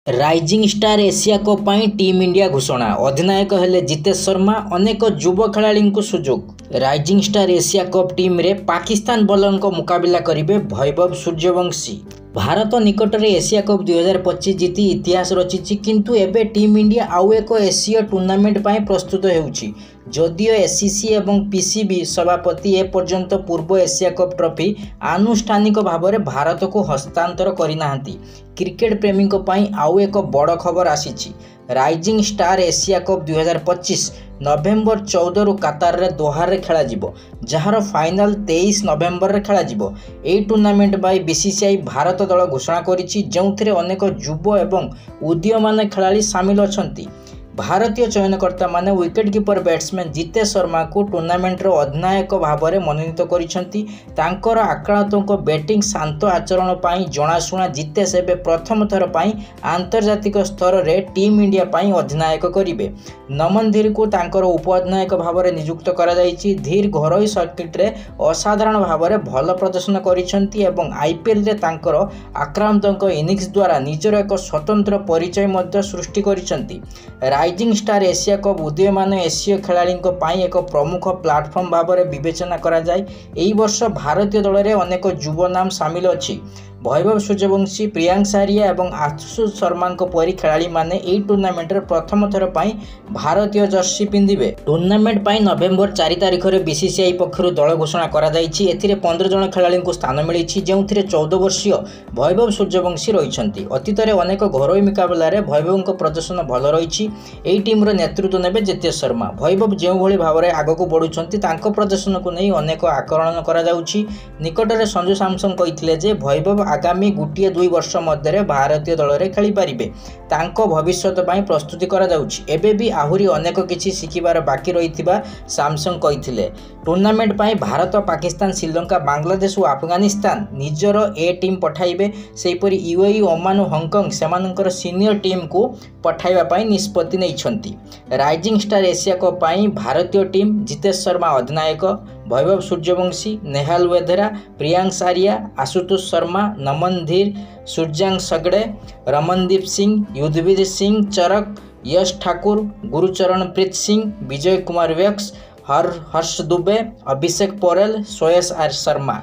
Rising star Asia cup ପାଇଁ team India घोषणा अधिनायक हेले जितेश शर्मा अनेक युव खेलाड़ी को सुजोग rising star Asia cup team रे पाकिस्तान बॉलर को मुकाबला करिवे वैभव सूर्यवंशी। भारत निकट में एशिया कप 2025 जीति इतिहास रचिछि किंतु एबे टीम इंडिया आउ एक एशिया टूर्नामेंट ପାଇଁ प्रस्तुत हेउछि। जदियो एसीसी एवं पीसीबी सभापति ए पर्यंत पूर्व एशिया कप ट्रॉफी आनुष्ठानिक भाव में भारत को हस्तांतर करिनाहांती। क्रिकेट प्रेमी आउ एक बड़ खबर आसीछि। राइजिंग स्टार एशिया कप 2025 नवेम्बर 14 रु कतार रे दोहार रे खेला जिवो, जहार फाइनल 23 नवेम्बर रे खेला जिवो। एई टूर्नामेंट बाय बीसीसीआई भारत दल घोषणा करिछि, जेउथिरे अनेक युव एवं उदीयमान खेलाड़ी शामिल अछंती। भारतीय चयनकर्ता माने wicket keeper batsman Jitesh Sharma को टूर्नामेंट रो अधिनायक भाव में मनोनीत करिसेंती। तांकर आक्रांतों बैटिंग शांत आचरण पाई जनाशुना जितेश एबे प्रथम थर पाई आंतर्जातिक स्तर रे टीम इंडिया पाई अधिनायक करिवे। नमन धीर को तांकर उप अधिनायक भाव में नियुक्त करा जायछि। धीर घरोई सर्किट रे असाधारण भाव में भल प्रदर्शन करिसेंती एवं आईपीएल रे तांकर आक्रांतों इनिंग्स द्वारा निजर एक स्वतंत्र परिचय मध्य सृष्टि करिसेंती। राइजिंग स्टार एशिया कप उदीयमान एसीय खेलाड़ी एक प्रमुख प्लाटफर्म भाव में विवेचना करा जाए। एई वर्ष भारतीय दल में अनेक युव नाम शामिल अछि। वैभव सूर्यवंशी, प्रियांश आर्या और आशुतोष शर्मा परी खेलाड़ी माने एई टूर्नामेंट रे प्रथम थर पाई भारतीय जर्सी पिंधिबे। टूर्नामेंट पाई नवेम्बर 4 तारिख रे बीसीसीआई पक्षरु दल घोषणा करा जायछि। एथिरे 15 जन खेलाड़ी को स्थान मिलिछि, जेउथिरे 14 वर्षीय वैभव सूर्यवंशी रहिछन्ति। अतीत रे अनेक घरोई मुकाबला रे वैभव प्रदर्शन भल रहिछि। एई टीम रो नेतृत्व नेबे जितेश शर्मा। वैभव जेउ भली भाव रे आगको बढ़ुछन्ति, तांको प्रदर्शन को नै अनेक आकलन करा जाउछि। निकट रे संजू सैमसन कहिथिले जे वैभव आगामी 1-2 वर्ष मध्य भारतीय दल में खेली पारिबे। तांको भविष्यत ପାଇଁ प्रस्तुति करा जाउछि। एबे भी आहुरी अनेक किछि सिखिबार बाकी रहिथिबा सैमसन कहिथिले। टूर्नामेंट ପାଇଁ भारत, पाकिस्तान, श्रीलंका, बांग्लादेश और अफगानिस्तान निजर ए टीम पठाइबे। सेहिपरि यूएई, ओमान और हांगकांग सेमानकर सीनियर टीम को पठाइबा ପାଇଁ निष्पत्ति नैछन्ति। राइजिंग स्टार एशिया कप ପାଇଁ भारतीय टीम जितेश शर्मा अधिनायक, वैभव सूर्यवंशी, नेहाल वेधेरा, प्रियांश आर्या, आशुतोष शर्मा, नमन धीर, सूर्यांश सगड़े, रमनदीप सिंह, युद्धवीर सिंह चरक, यश ठाकुर, गुरुचरण प्रीत सिंह, विजय कुमार वैक्स, हर्ष दुबे, अभिषेक पोरेल, श्रेयस आर शर्मा।